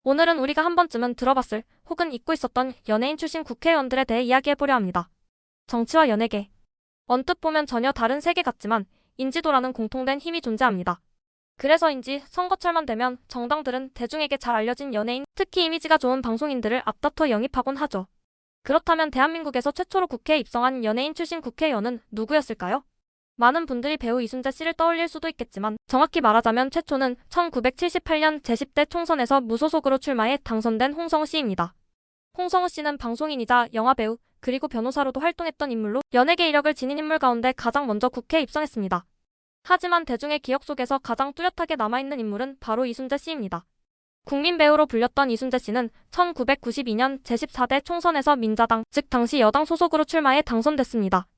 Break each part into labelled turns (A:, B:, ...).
A: 오늘은 우리가 한 번쯤은 들어봤을 혹은 잊고 있었던 연예인 출신 국회의원들에 대해 이야기해보려 합니다. 정치와 연예계. 언뜻 보면 전혀 다른 세계 같지만 인지도라는 공통된 힘이 존재합니다. 그래서인지 선거철만 되면 정당들은 대중에게 잘 알려진 연예인, 특히 이미지가 좋은 방송인들을 앞다퉈 영입하곤 하죠. 그렇다면 대한민국에서 최초로 국회에 입성한 연예인 출신 국회의원은 누구였을까요? 많은 분들이 배우 이순재 씨를 떠올릴 수도 있겠지만 정확히 말하자면 최초는 1978년 제10대 총선에서 무소속으로 출마해 당선된 홍성우 씨입니다. 홍성우 씨는 방송인이자 영화배우 그리고 변호사로도 활동했던 인물로 연예계 이력을 지닌 인물 가운데 가장 먼저 국회에 입성했습니다. 하지만 대중의 기억 속에서 가장 뚜렷하게 남아있는 인물은 바로 이순재 씨입니다. 국민 배우로 불렸던 이순재 씨는 1992년 제14대 총선에서 민자당, 즉 당시 여당 소속으로 출마해 당선됐습니다.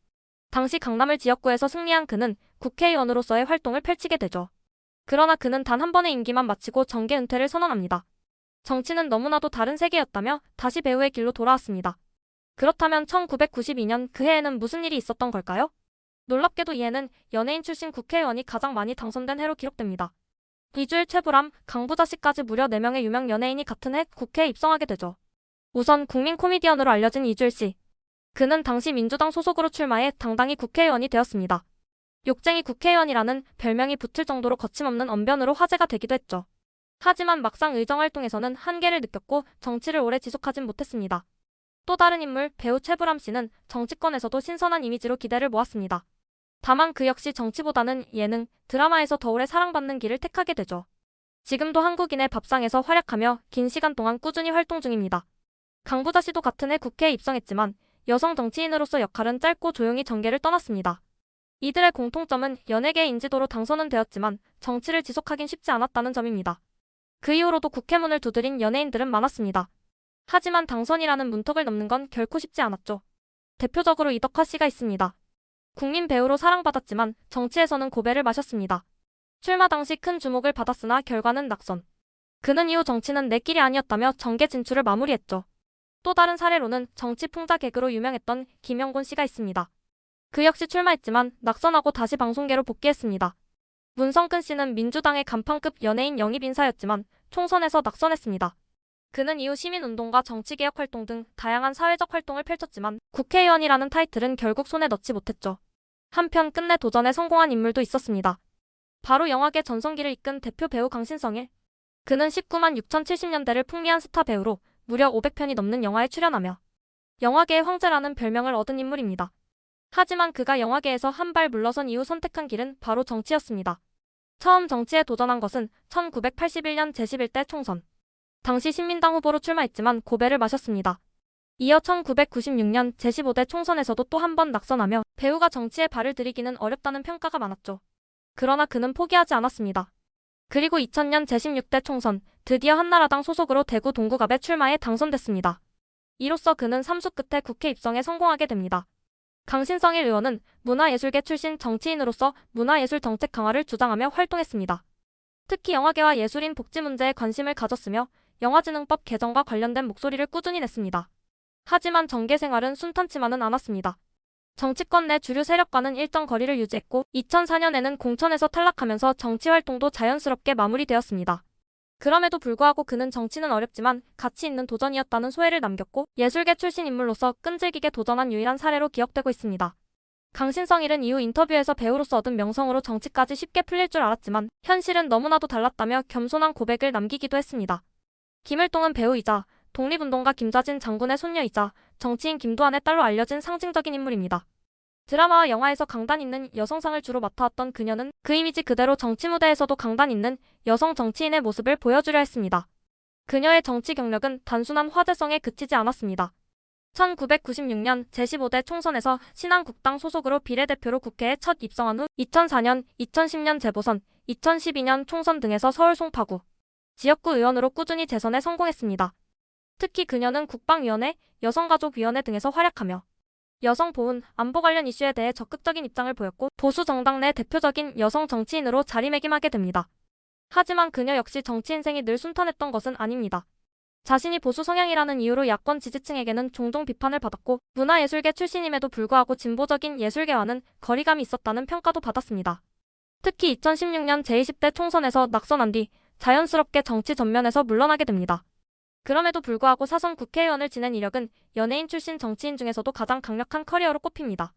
A: 당시 강남을 지역구에서 승리한 그는 국회의원으로서의 활동을 펼치게 되죠. 그러나 그는 단 한 번의 임기만 마치고 정계 은퇴를 선언합니다. 정치는 너무나도 다른 세계였다며 다시 배우의 길로 돌아왔습니다. 그렇다면 1992년 그 해에는 무슨 일이 있었던 걸까요? 놀랍게도 이 해는 연예인 출신 국회의원이 가장 많이 당선된 해로 기록됩니다. 이주일, 최불암, 강부자 씨까지 무려 4명의 유명 연예인이 같은 해 국회에 입성하게 되죠. 우선 국민 코미디언으로 알려진 이주일 씨. 그는 당시 민주당 소속으로 출마해 당당히 국회의원이 되었습니다. 욕쟁이 국회의원이라는 별명이 붙을 정도로 거침없는 언변으로 화제가 되기도 했죠. 하지만 막상 의정활동에서는 한계를 느꼈고 정치를 오래 지속하진 못했습니다. 또 다른 인물 배우 최불암 씨는 정치권에서도 신선한 이미지로 기대를 모았습니다. 다만 그 역시 정치보다는 예능, 드라마에서 더 오래 사랑받는 길을 택하게 되죠. 지금도 한국인의 밥상에서 활약하며 긴 시간 동안 꾸준히 활동 중입니다. 강부자 씨도 같은 해 국회에 입성했지만 여성 정치인으로서 역할은 짧고 조용히 정계를 떠났습니다. 이들의 공통점은 연예계 인지도로 당선은 되었지만 정치를 지속하긴 쉽지 않았다는 점입니다. 그 이후로도 국회문을 두드린 연예인들은 많았습니다. 하지만 당선이라는 문턱을 넘는 건 결코 쉽지 않았죠. 대표적으로 이덕화 씨가 있습니다. 국민 배우로 사랑받았지만 정치에서는 고배를 마셨습니다. 출마 당시 큰 주목을 받았으나 결과는 낙선. 그는 이후 정치는 내 길이 아니었다며 정계 진출을 마무리했죠. 또 다른 사례로는 정치 풍자 개그로 유명했던 김영곤 씨가 있습니다. 그 역시 출마했지만 낙선하고 다시 방송계로 복귀했습니다. 문성근 씨는 민주당의 간판급 연예인 영입 인사였지만 총선에서 낙선했습니다. 그는 이후 시민운동과 정치개혁 활동 등 다양한 사회적 활동을 펼쳤지만 국회의원이라는 타이틀은 결국 손에 넣지 못했죠. 한편 끝내 도전에 성공한 인물도 있었습니다. 바로 영화계 전성기를 이끈 대표 배우 강신성일. 그는 19만 6,070년대를 풍미한 스타 배우로 무려 500편이 넘는 영화에 출연하며 영화계의 황제라는 별명을 얻은 인물입니다. 하지만 그가 영화계에서 한 발 물러선 이후 선택한 길은 바로 정치였습니다. 처음 정치에 도전한 것은 1981년 제11대 총선. 당시 신민당 후보로 출마했지만 고배를 마셨습니다. 이어 1996년 제15대 총선에서도 또 한 번 낙선하며 배우가 정치에 발을 들이기는 어렵다는 평가가 많았죠. 그러나 그는 포기하지 않았습니다. 그리고 2000년 제16대 총선, 드디어 한나라당 소속으로 대구 동구갑에 출마해 당선됐습니다. 이로써 그는 3수 끝에 국회 입성에 성공하게 됩니다. 강신성일 의원은 문화예술계 출신 정치인으로서 문화예술 정책 강화를 주장하며 활동했습니다. 특히 영화계와 예술인 복지 문제에 관심을 가졌으며 영화진흥법 개정과 관련된 목소리를 꾸준히 냈습니다. 하지만 정계 생활은 순탄치만은 않았습니다. 정치권 내 주류 세력과는 일정 거리를 유지했고 2004년에는 공천에서 탈락하면서 정치 활동도 자연스럽게 마무리되었습니다. 그럼에도 불구하고 그는 정치는 어렵지만 가치 있는 도전이었다는 소회를 남겼고 예술계 출신 인물로서 끈질기게 도전한 유일한 사례로 기억되고 있습니다. 강신성일은 이후 인터뷰에서 배우로서 얻은 명성으로 정치까지 쉽게 풀릴 줄 알았지만 현실은 너무나도 달랐다며 겸손한 고백을 남기기도 했습니다. 김을동은 배우이자 독립운동가 김좌진 장군의 손녀이자 정치인 김두한의 딸로 알려진 상징적인 인물입니다. 드라마와 영화에서 강단 있는 여성상을 주로 맡아왔던 그녀는 그 이미지 그대로 정치 무대에서도 강단 있는 여성 정치인의 모습을 보여주려 했습니다. 그녀의 정치 경력은 단순한 화제성에 그치지 않았습니다. 1996년 제15대 총선에서 신한국당 소속으로 비례대표로 국회에 첫 입성한 후 2004년, 2010년 재보선, 2012년 총선 등에서 서울 송파구 지역구 의원으로 꾸준히 재선에 성공했습니다. 특히 그녀는 국방위원회, 여성가족위원회 등에서 활약하며 여성 보훈, 안보 관련 이슈에 대해 적극적인 입장을 보였고 보수 정당 내 대표적인 여성 정치인으로 자리매김하게 됩니다. 하지만 그녀 역시 정치 인생이 늘 순탄했던 것은 아닙니다. 자신이 보수 성향이라는 이유로 야권 지지층에게는 종종 비판을 받았고 문화예술계 출신임에도 불구하고 진보적인 예술계와는 거리감이 있었다는 평가도 받았습니다. 특히 2016년 제20대 총선에서 낙선한 뒤 자연스럽게 정치 전면에서 물러나게 됩니다. 그럼에도 불구하고 4선 국회의원을 지낸 이력은 연예인 출신 정치인 중에서도 가장 강력한 커리어로 꼽힙니다.